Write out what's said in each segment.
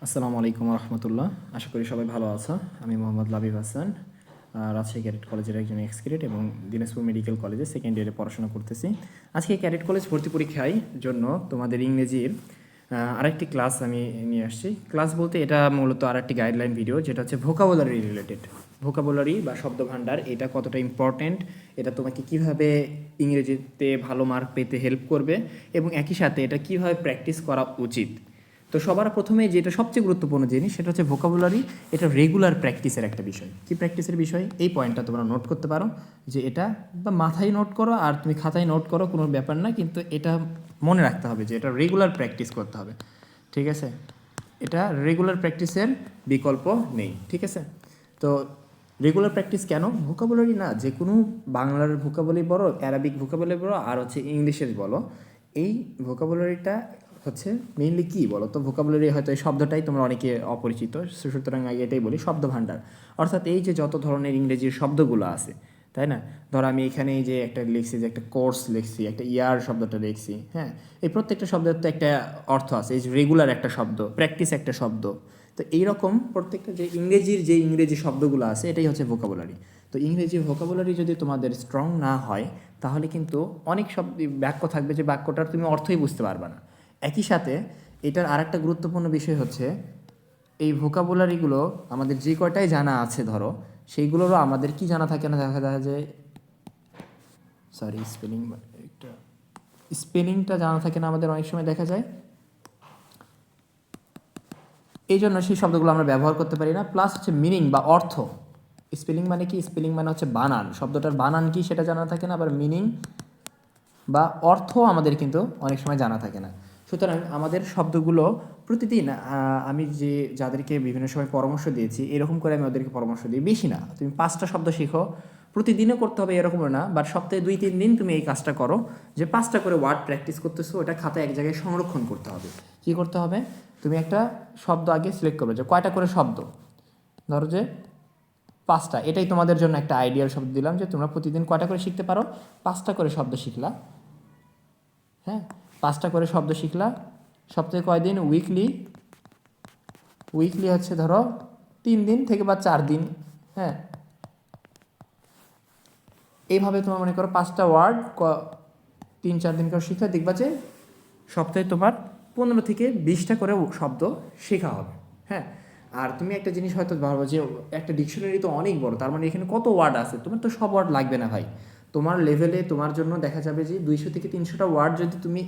আসসালামু আলাইকুম রহমতুল্লাহ। আশা করি সবাই ভালো আছো। আমি মোহাম্মদ লাবিব হাসান, রাজশাহী ক্যাডেট কলেজের একজন এক্স ক্যাডেট এবং দিনাজপুর মেডিকেল কলেজে সেকেন্ড ইয়ারে পড়াশোনা করতেছি। আজকে ক্যাডেট কলেজ ভর্তি পরীক্ষায় জন্য তোমাদের ইংরেজির আরেকটি ক্লাস আমি নিয়ে আসছি। ক্লাস বলতে এটা মূলত আরেকটি গাইডলাইন ভিডিও, যেটা হচ্ছে ভোকাবুলারি রিলেটেড। ভোকাবুলারি বা শব্দভাণ্ডার এটা কতটা ইম্পর্ট্যান্ট, এটা তোমাকে কিভাবে ইংরেজিতে ভালো মার্ক পেতে হেল্প করবে এবং একই সাথে এটা কিভাবে প্র্যাকটিস করা উচিত। তো সবার প্রথমে যেটা সবচেয়ে গুরুত্বপূর্ণ জিনিস সেটা হচ্ছে ভোকাবুলারি। এটা রেগুলার প্র্যাকটিসের একটা বিষয়। কি প্র্যাকটিসের বিষয়? এই পয়েন্টটা তোমরা নোট করতে পারো যে এটা বা মাথায় নোট করো আর তুমি খাতায় নোট করো, কোনো ব্যাপার না, কিন্তু এটা মনে রাখতে হবে যে এটা রেগুলার প্র্যাকটিস করতে হবে। ঠিক আছে? এটা রেগুলার প্র্যাকটিসের বিকল্প নেই। ঠিক আছে? তো রেগুলার প্র্যাকটিস কেন? ভোকাবুলারি না, যে কোনো বাংলার ভোকাবুলারি বলো, অ্যারাবিক ভোকাবুলারি বলো, আর হচ্ছে ইংলিশের বলো, এই ভোকাবুলারিটা হচ্ছে মেইনলি কী বলো তো? ভোকাবুলারি হয়তো এই শব্দটাই তোমরা অনেকে অপরিচিত, সুতরাং আগে এটাই বলি, শব্দ ভাণ্ডার। অর্থাৎ এই যে যত ধরনের ইংরেজির শব্দগুলো আছে, তাই না? ধর আমি এখানে এই যে একটা লিখছি, যে একটা কোর্স লিখছি, একটা ইয়ার শব্দটা লিখছি, হ্যাঁ, এই প্রত্যেকটা শব্দের তো একটা অর্থ আছে। এই যে রেগুলার একটা শব্দ, প্র্যাকটিস একটা শব্দ। তো এইরকম প্রত্যেকটা যে ইংরেজি শব্দগুলো আছে, এটাই হচ্ছে ভোকাবুলারি। তো ইংরেজি ভোকাবুলারি যদি তোমাদের স্ট্রং না হয়, তাহলে কিন্তু অনেক শব্দ বাক্য থাকবে যে বাক্যটার তুমি অর্থই বুঝতে পারবে না। একই সাথে এটার আরেকটা গুরুত্বপূর্ণ বিষয় হচ্ছে, এই ভোকাবুলারিগুলো আমাদের যে কয়টাই জানা আছে ধরো, সেইগুলোরও আমাদের কি জানা থাকে না, দেখা যায় যে স্পেলিংটা জানা থাকে না আমাদের, অনেক সময় দেখা যায়। এই জন্য সেই শব্দগুলো আমরা ব্যবহার করতে পারি না। প্লাস হচ্ছে মিনিং বা অর্থ। স্পেলিং মানে কি? স্পেলিং মানে হচ্ছে বানান, শব্দটার বানান কি সেটা জানা থাকে না, আবার মিনিং বা অর্থ আমাদের কিন্তু অনেক সময় জানা থাকে না। সুতরাং আমাদের শব্দগুলো প্রতিদিন, আমি যাদেরকে বিভিন্ন সময় পরামর্শ দিয়েছি, এরকম করে আমি ওদেরকে পরামর্শ দিই, বেশি না, তুমি 5টা শব্দ শিখো। প্রতিদিনও করতে হবে এরকমও না, বাট সপ্তাহে 2-3 দিন তুমি এই কাজটা করো, যে 5টা করে ওয়ার্ড প্র্যাকটিস করতেছো, ওটা খাতায় এক জায়গায় সংরক্ষণ করতে হবে। কী করতে হবে? তুমি একটা শব্দ আগে সিলেক্ট করবে, যে কয়টা করে শব্দ, ধরো যে 5টা। এটাই তোমাদের জন্য একটা আইডিয়াল শব্দ দিলাম, যে তোমরা প্রতিদিন কয়টা করে শিখতে পারো? 5টা করে শব্দ শিখলা। হ্যাঁ, 5টা করে শব্দ শিখলা। সপ্তাহে কয়দিন? উইকলি হচ্ছে ধরো 3 দিন থেকে বা 4 দিন। হ্যাঁ, এইভাবে তোমার মনে করো 5টা ওয়ার্ড 3-4 দিন করে শিখলে দেখবা যে সপ্তাহে তোমার 15 থেকে 20টা করে শব্দ শেখা হবে। হ্যাঁ, আর তুমি একটা জিনিস হয়তো ভাবো যে একটা ডিকশনারি তো অনেক বড়, তার মানে এখানে কত ওয়ার্ড আছে, তোমার তো সব ওয়ার্ড লাগবে না ভাই। তোমার লেভেলে তোমার জন্য দেখা যাবে যে 200 থেকে 300টা ওয়ার্ড, যদি তুমি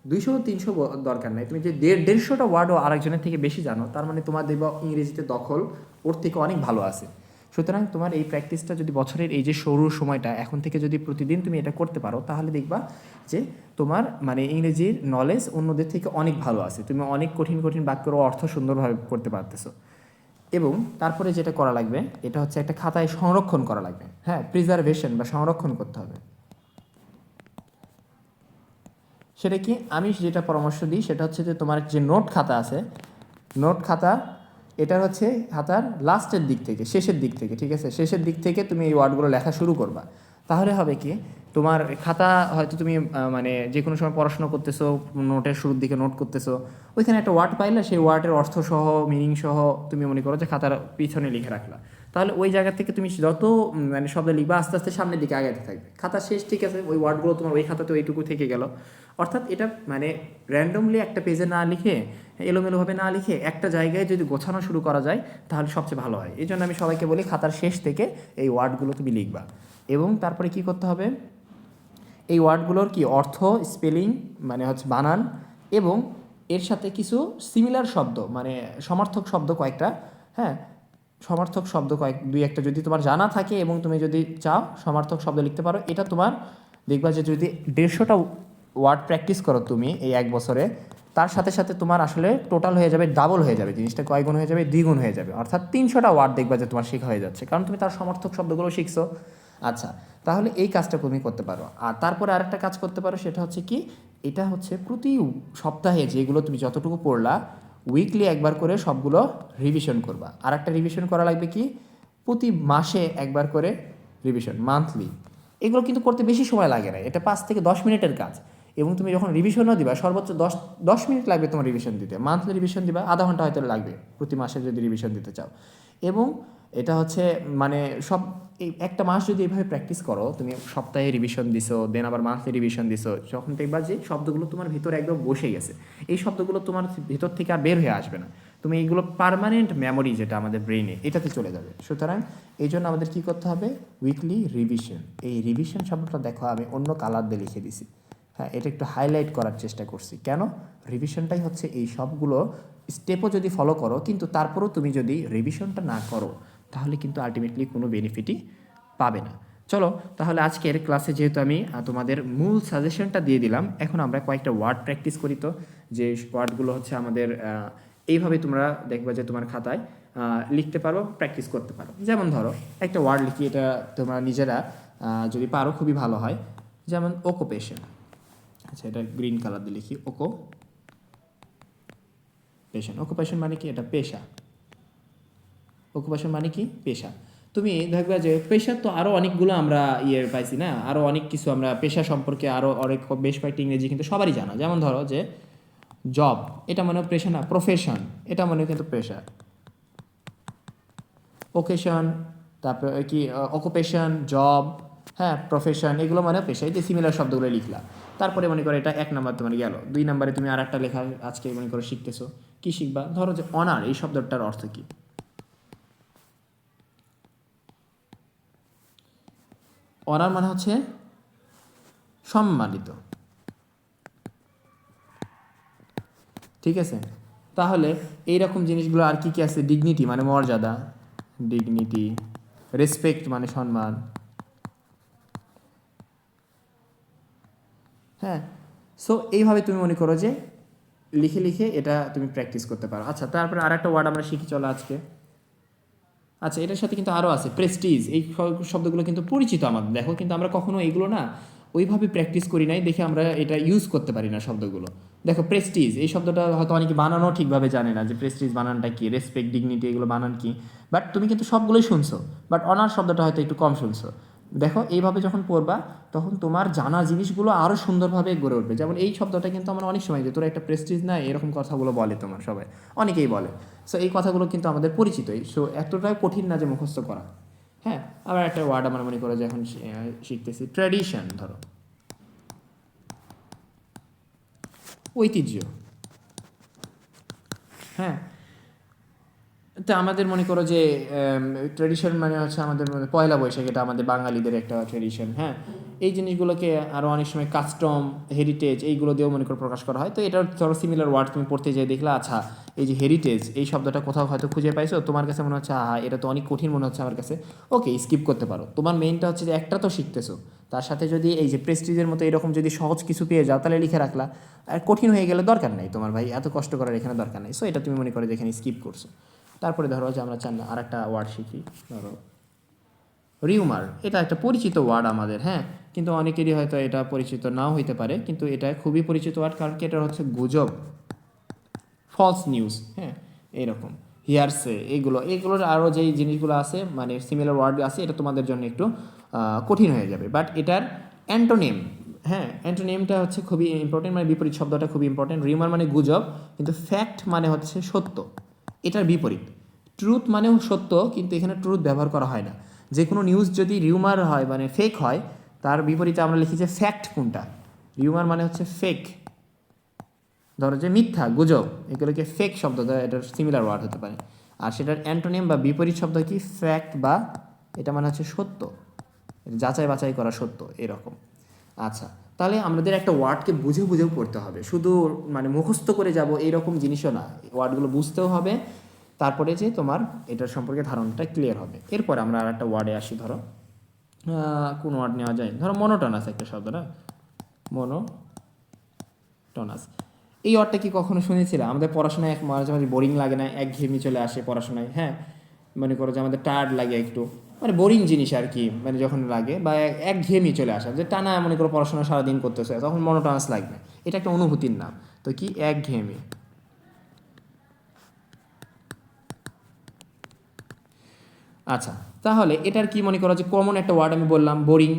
200-300 দরকার নাই, তুমি যে 150-150টা ওয়ার্ডও আরেকজনের থেকে বেশি জানো, তার মানে তোমার দেখবা ইংরেজিতে দখল ওর থেকে অনেক ভালো আছে। সুতরাং তোমার এই প্র্যাকটিসটা যদি বছরের এই যে শুরুর সময়টা এখন থেকে যদি প্রতিদিন তুমি এটা করতে পারো, তাহলে দেখবা যে তোমার মানে ইংরেজির নলেজ অন্যদের থেকে অনেক ভালো আছে। তুমি অনেক কঠিন কঠিন বাক্যের অর্থ সুন্দরভাবে করতে পারতেছো। এবং তারপরে যেটা করা লাগবে, এটা হচ্ছে একটা খাতায় সংরক্ষণ করা লাগবে। হ্যাঁ, প্রিজার্ভেশন বা সংরক্ষণ করতে হবে। সেটা কি? আমি যেটা পরামর্শ দিই সেটা হচ্ছে যে তোমার যে নোট খাতা আছে, নোট খাতা, এটা হচ্ছে খাতার লাস্টের দিক থেকে, শেষের দিক থেকে, ঠিক আছে, শেষের দিক থেকে তুমি এই ওয়ার্ডগুলো লেখা শুরু করবা। তাহলে হবে কি, তোমার খাতা হয়তো তুমি মানে যে কোনো সময় পড়াশোনা করতেছো, নোটের শুরুর দিকে নোট করতেছো, ওইখানে একটা ওয়ার্ড পাইলে সেই ওয়ার্ডের অর্থ সহ, মিনিং সহ তুমি মনে করো যে খাতার পিছনে লিখে রাখলা। তাহলে ওই জায়গা থেকে তুমি যত মানে শব্দ লিখবা, আস্তে আস্তে সামনের দিকে আগাতে থাকবে। খাতা শেষ, ঠিক আছে, ওই ওয়ার্ডগুলো তোমার ওই খাতাতে ওইটুকু থেকে গেল। অর্থাৎ এটা মানে র্যান্ডমলি একটা পেজে না লিখে, এলোমেলোভাবে না লিখে, একটা জায়গায় যদি গোছানো শুরু করা যায়, তাহলে সবচেয়ে ভালো হয়। এই জন্য আমি সবাইকে বলি, খাতার শেষ থেকে এই ওয়ার্ডগুলো তুমি লিখবা। এবং তারপরে কি করতে হবে, এই ওয়ার্ডগুলোর কি অর্থ, স্পেলিং মানে হচ্ছে বানান, এবং এর সাথে কিছু সিমিলার শব্দ মানে সমার্থক শব্দ কয়েকটা, হ্যাঁ, সমার্থক শব্দ দুই একটা যদি তোমার জানা থাকে এবং তুমি যদি চাও সমার্থক শব্দ লিখতে পারো, এটা তোমার দেখবা যে যদি 150টা ওয়ার্ড প্র্যাকটিস করো তুমি এই 1 বছরে, তার সাথে সাথে তোমার আসলে টোটাল হয়ে যাবে, ডাবল হয়ে যাবে জিনিসটা, কয় গুণ হয়ে যাবে? 2 গুণ হয়ে যাবে। অর্থাৎ 300টা ওয়ার্ড দেখবা যে তোমার শেখা হয়ে যাচ্ছে, কারণ তুমি তার সমর্থক শব্দগুলো শিখছো। আচ্ছা, তাহলে এই কাজটা তুমি করতে পারো। আর তারপরে আরেকটা কাজ করতে পারো, সেটা হচ্ছে কি, এটা হচ্ছে প্রতি সপ্তাহে যেগুলো তুমি যতটুকু পড়লা, উইকলি একবার করে সবগুলো রিভিশন করবা। আর একটা রিভিশন করা লাগবে কি, প্রতি মাসে একবার করে রিভিশন, মান্থলি। এগুলো কিন্তু করতে বেশি সময় লাগে না, এটা 5 থেকে 10 মিনিটের কাজ। এবং তুমি যখন রিভিশনও দিবা সর্বোচ্চ 10 মিনিট লাগবে তোমার রিভিশন দিতে। মান্থলি রিভিশন দিবা আধা ঘন্টা হয়তো লাগবে প্রতি মাসে যদি রিভিশন দিতে চাও। এবং এটা হচ্ছে মানে সব এই একটা মাস যদি এইভাবে প্র্যাকটিস করো, তুমি সপ্তাহে রিভিশন দিছো, দেন আবার মান্থলি রিভিশন দিছো, যখন দেখবা যে শব্দগুলো তোমার ভিতরে একদম বসে গেছে, এই শব্দগুলো তোমার ভিতর থেকে আর বের হয়ে আসবে না, তুমি এইগুলো পার্মানেন্ট মেমোরি যেটা আমাদের ব্রেইনে এটাতে চলে যাবে। সুতরাং এই জন্য আমাদের কী করতে হবে, উইকলি রিভিশন। এই রিভিশন শব্দটা দেখো আমি অন্য কালার দিয়ে লিখে দিছি, হ্যাঁ এটা একটু হাইলাইট করার চেষ্টা করছি। কেন? রিভিশনটাই হচ্ছে এই সবগুলো স্টেপও যদি ফলো করো, কিন্তু তারপরেও তুমি যদি রিভিশনটা না করো তাহলে কিন্তু আলটিমেটলি কোনো বেনিফিটই পাবে না। চলো তাহলে আজকের ক্লাসে যেহেতু আমি তোমাদের মূল সাজেশনটা দিয়ে দিলাম, এখন আমরা কয়েকটা ওয়ার্ড প্র্যাকটিস করি। তো যে ওয়ার্ডগুলো হচ্ছে আমাদের এইভাবে তোমরা দেখবা যে তোমার খাতায় লিখতে পারো, প্র্যাকটিস করতে পারো। যেমন ধরো একটা ওয়ার্ড লিখি, এটা তোমরা নিজেরা যদি পারো খুবই ভালো হয়। যেমন অকুপেশন, আচ্ছা এটা গ্রিন কালার দিয়ে লিখি, অকুপেশন। অকুপেশন মানে কি? এটা পেশা। অকুপেশন মানে কি? পেশা। তুমি দেখবে যে পেশা তো আরও অনেকগুলো আমরা পাইছি না, আরও অনেক কিছু আমরা পেশা সম্পর্কে আরও অনেক বেশ কয়েকটি ইংরেজি কিন্তু সবারই জানা। যেমন ধরো যে জব, এটা মানে পেশা না, প্রফেশন এটা মানে কিন্তু পেশা। ওকেশন, তারপরে কি অকুপেশন, জব, হ্যাঁ প্রফেশন, এগুলো মানে পেশা। এই যে সিমিলার শব্দগুলো লিখলাম। তারপরে মনে করো এটা 1 নাম্বার তোমার গেল। 2 নাম্বারে তুমি আর একটা লেখা আজকে মনে করো শিখতেছো। কি শিখবা? ধরো যে অনার, এই শব্দটার অর্থ কি? অনার মানে হচ্ছে সম্মানিত, ঠিক আছে? তাহলে এইরকম জিনিসগুলো আর কি কি আছে? ডিগনিটি মানে মর্যাদা, ডিগনিটি। রেসপেক্ট মানে সম্মান, হ্যাঁ। সো এইভাবে তুমি মনে করো যে লিখে লিখে এটা তুমি প্র্যাকটিস করতে পারো। আচ্ছা তারপরে আর একটা ওয়ার্ড আমরা শিখি চলো আজকে। আচ্ছা এটার সাথে কিন্তু আরও আছে প্রেস্টিজ। এই শব্দগুলো কিন্তু পরিচিত আমাদের, দেখো কিন্তু আমরা কখনো এইগুলো না ওইভাবে প্র্যাকটিস করি নাই, দেখে আমরা এটা ইউজ করতে পারি না শব্দগুলো। দেখো প্রেস্টিজ, এই শব্দটা হয়তো অনেকে বানানো ঠিকভাবে জানে না যে প্রেস্টিজ বানানটা কি, রেসপেক্ট, ডিগনিটি এগুলো বানান কি। বাট তুমি কিন্তু সবগুলোই শুনছো, বাট অনার শব্দটা হয়তো একটু কম শুনছো। দেখো এইভাবে যখন পড়বা তখন তোমার জানা জিনিসগুলো আরও সুন্দরভাবে গড়ে উঠবে। যেমন এই শব্দটা কিন্তু আমরা অনেক সময় যে তোরা একটা প্রেস্টিজ না, এরকম কথাগুলো বলে তোমার সবাই, অনেকেই বলে। সো এই কথাগুলো কিন্তু আমাদের পরিচিতই, সো এতটাই কঠিন না যে মুখস্থ করা। হ্যাঁ, আবার একটা ওয়ার্ড আমরা মনে করো যে এখন শিখতেছি, ট্র্যাডিশন। ধরো ঐতিহ্য, হ্যাঁ। তা আমাদের মনে করো যে ট্র্যাডিশন মানে হচ্ছে আমাদের মধ্যে পয়লা বৈশাখ, এটা আমাদের বাঙালিদের একটা ট্র্যাডিশন, হ্যাঁ। এই জিনিসগুলোকে আরও অনেক সময় কাস্টম, হেরিটেজ এইগুলো দিয়েও মনে করো প্রকাশ করা হয়। তো এটার ধরো সিমিলার ওয়ার্ড তুমি পড়তে যেয়ে দেখলে, আচ্ছা এই যে হেরিটেজ এই শব্দটা কোথাও হয়তো খুঁজে পাইছো, তোমার কাছে মনে হচ্ছে এটা তো অনেক কঠিন মনে হচ্ছে আমার কাছে, ওকে স্কিপ করতে পারো। তোমার মেইনটা হচ্ছে যে একটা তো শিখতেছো, তার সাথে যদি এই যে প্রেস্টিজের মতো এরকম যদি সহজ কিছু পেয়ে যাও তাহলে লিখে রাখলা। আর কঠিন হয়ে গেলে দরকার নেই তোমার, ভাই এত কষ্ট করার এখানে দরকার নেই। সো এটা তুমি মনে করো যে এখানে স্কিপ করছো। তারপরে ধরো যে আমরা চান আর একটা ওয়ার্ড শিখি, ধরো রিউমার। এটা একটা পরিচিত ওয়ার্ড আমাদের, হ্যাঁ, কিন্তু অনেকেরই হয়তো এটা পরিচিত নাও হইতে পারে, কিন্তু এটা খুবই পরিচিত ওয়ার্ড, কারণ কি এটা হচ্ছে গুজব, ফলস নিউজ, হ্যাঁ এরকম হিয়ারসে, এগুলোর আরও যেই জিনিসগুলো আছে মানে সিমিলার ওয়ার্ড আছে, এটা তোমাদের জন্য একটু কঠিন হয়ে যাবে। বাট এটার অ্যান্টোনিম, হ্যাঁ অ্যান্টোনিমটা হচ্ছে খুবই ইম্পর্টেন্ট, মানে বিপরীত শব্দটা খুবই ইম্পর্টেন্ট। রিউমার মানে গুজব, কিন্তু ফ্যাক্ট মানে হচ্ছে সত্য, এটার বিপরীত। ট্রুথ মানেও সত্য, কিন্তু এখানে ট্রুথ ব্যবহার করা হয় না। যে কোনো নিউজ যদি রিউমার হয় মানে ফেক হয়, তার বিপরীতে আমরা লিখি যে ফ্যাক্ট কোনটা। রিউমার মানে হচ্ছে ফেক, ধরো যে মিথ্যা, গুজব, এগুলোকে ফেক শব্দ দ্বারা এটার সিমিলার ওয়ার্ড হতে পারে। আর সেটার অ্যান্টোনিম বা বিপরীত শব্দ কি? ফ্যাক্ট, বা এটা মানে হচ্ছে সত্য, যাচাই বাছাই করা সত্য, এরকম। আচ্ছা তাহলে আমাদের একটা ওয়ার্ডকে বুঝে বুঝেও পড়তে হবে, শুধু মানে মুখস্থ করে যাব এইরকম জিনিসও না, ওয়ার্ডগুলো বুঝতেও হবে, তারপরে যে তোমার এটার সম্পর্কে ধারণাটা ক্লিয়ার হবে। এরপর আমরা আর একটা ওয়ার্ডে আসি। ধরো কোন ওয়ার্ড নেওয়া যায়? ধরো মনোটনাস একটা শব্দ না, মনোটনাস। এই ওয়ার্ডটা কি কখনো শুনেছিলে? আমাদের পড়াশোনায় মাঝে মাঝে বোরিং লাগে না, একঘেয়েমি চলে আসে পড়াশোনায়, হ্যাঁ মনে করো যে আমাদের টায়ার্ড লাগে একটু, মানে বোরিং জিনিস আর কি, মানে যখন লাগে বা একঘেয়েমি চলে আসা, যে টানা মনে করো পড়াশোনা সারাদিন করতেছে, তখন মনোটনাস লাগবে। এটা একটা অনুভূতির নাম। তো কি? একঘেয়েমি। আচ্ছা তাহলে এটার কি মনে করো যে কমন একটা ওয়ার্ড আমি বললাম, বোরিং,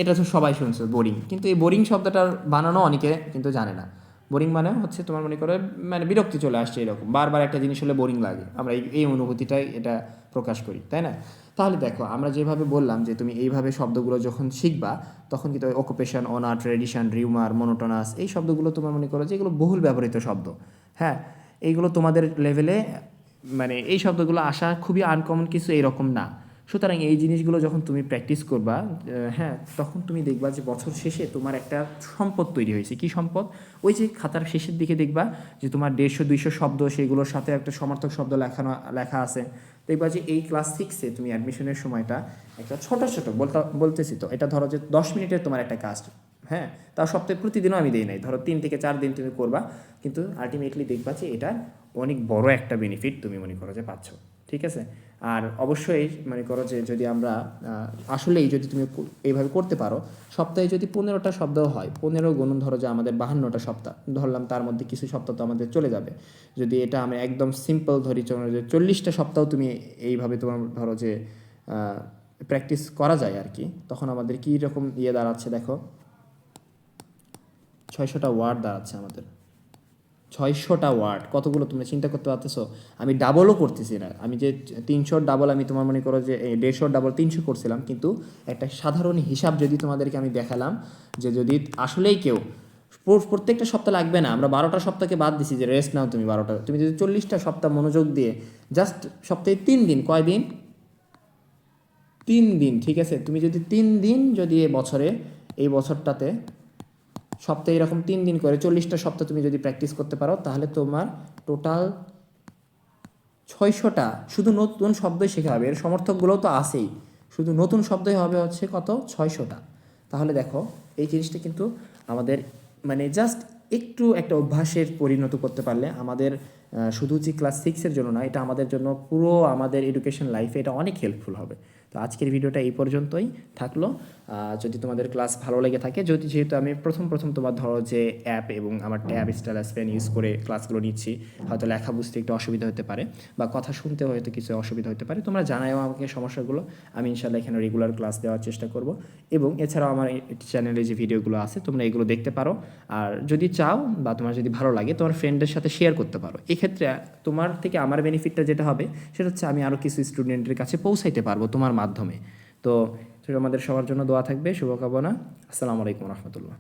এটা তো সবাই শুনছো বোরিং, কিন্তু এই বোরিং শব্দটার বানানো অনেকে কিন্তু জানে না। বোরিং মানে হচ্ছে তোমার মনে করে মানে বিরক্তি চলে আসছে, এরকম বারবার একটা জিনিস হলে বোরিং লাগে, আমরা এই অনুভূতিটাই এটা প্রকাশ করি, তাই না? তাহলে দেখো আমরা যেভাবে বললাম যে তুমি এইভাবে শব্দগুলো যখন শিখবা তখন কিন্তু occupation, honour, tradition, rumour, monotonous, এই শব্দগুলো তোমার মনে করো যে এগুলো বহুল ব্যবহৃত শব্দ। হ্যাঁ, এইগুলো তোমাদের লেভেলে মানে এই শব্দগুলো আসা খুবই আনকমন কিছু এরকম না। সুতরাং এই জিনিসগুলো যখন তুমি প্র্যাকটিস করবা, হ্যাঁ, তখন তুমি দেখবা যে বছর শেষে তোমার একটা সম্পদ তৈরি হয়েছে। কি সম্পদ? ওই যে খাতার শেষের দিকে দেখবা যে তোমার 150-200 শব্দ, সেগুলোর সাথে একটা সমার্থক শব্দ লেখা আছে। দেখবা যে এই ক্লাস 6-এ তুমি অ্যাডমিশনের সময়টা একটা ছোট ছোট বলতেছি তো, এটা ধরো যে 10 মিনিটের তোমার একটা কাজ, হ্যাঁ, তাও সপ্তাহে প্রতিদিনও আমি দিই নাই, ধরো 3 থেকে 4 দিন তুমি করবা, কিন্তু আলটিমেটলি দেখবা যে এটা অনেক বড় একটা বেনিফিট তুমি মনে করো যে পাচ্ছ। ঠিক আছে? আর অবশ্যই মনে করো যে যদি আমরা আসলেই যদি তুমি এইভাবে করতে পারো, সপ্তাহে যদি 15টা শব্দও হয়, 15 গুণন ধরো যে আমাদের 52টা সপ্তাহ ধরলাম, তার মধ্যে কিছু সপ্তাহ তো আমাদের চলে যাবে। যদি এটা আমি একদম সিম্পল ধরি, যে 40টা সপ্তাহ তুমি এইভাবে তোমার ধরো যে প্র্যাকটিস করা যায় আর কি, তখন আমাদের কী রকম দাঁড়াচ্ছে দেখো, 600টা ওয়ার্ড দাঁড়াচ্ছে আমাদের। 600টা ওয়ার্ড কতগুলো তুমি চিন্তা করতে পারতেছো? আমি ডাবলও করতেছি না, আমি যে 300 ডাবল, আমি তোমার মনে করো যে 150 ডাবল 300 করছিলাম, কিন্তু একটা সাধারণ হিসাব যদি তোমাদেরকে আমি দেখালাম যে যদি আসলেই কেউ প্রত্যেকটা সপ্তাহ লাগবে না, আমরা 12টা সপ্তাহকে বাদ দিছি যে রেস্ট নাও তুমি 12টা, তুমি যদি 40টা সপ্তাহ মনোযোগ দিয়ে জাস্ট সপ্তাহে 3 দিন, কয়দিন? 3 দিন, ঠিক আছে, তুমি যদি 3 দিন যদি এই বছরটাতে সপ্তাহে এরকম 3 দিন করে 40টা সপ্তাহ তুমি যদি প্র্যাকটিস করতে পারো, তাহলে তোমার টোটাল 600টা শুধু নতুন শব্দই শেখা হবে। এর সমর্থকগুলোও তো আছেই, শুধু নতুন শব্দই হবে হচ্ছে কত, 600টা। তাহলে দেখো এই জিনিসটা কিন্তু আমাদের মানে জাস্ট একটু একটা অভ্যাসের পরিণত করতে পারলে আমাদের শুধু যে ক্লাস 6-এর জন্য না, এটা আমাদের জন্য পুরো আমাদের এডুকেশন লাইফে এটা অনেক হেল্পফুল হবে। তো আজকের ভিডিওটা এই পর্যন্তই থাকলো। যদি তোমাদের ক্লাস ভালো লেগে থাকে, যেহেতু আমি প্রথম তোমার ধরো যে অ্যাপ এবং আমার ট্যাব স্টাইলাস পেন ইউজ করে ক্লাসগুলো নিচ্ছি, হয়তো লেখা বুঝতে একটু অসুবিধা হতে পারে বা কথা শুনতে হয়তো কিছু অসুবিধা হতে পারে, তোমরা জানাও আমাকে সমস্যাগুলো, আমি ইনশাল্লাহ এখানে রেগুলার ক্লাস দেওয়ার চেষ্টা করব। এবং এছাড়াও আমার চ্যানেলে যে ভিডিওগুলো আছে তোমরা এগুলো দেখতে পারো। আর যদি চাও বা তোমার যদি ভালো লাগে, তোমার ফ্রেন্ডদের সাথে শেয়ার করতে পারো। এক্ষেত্রে তোমার থেকে আমার বেনিফিটটা যেটা হবে সেটা হচ্ছে আমি আরও কিছু স্টুডেন্টের কাছে পৌঁছাইতে পারবো তোমার মাধ্যমে। তো আমাদের সবার জন্য দোয়া থাকবে, শুভকামনা। আসসালামু আলাইকুম রহমতুল্লাহ।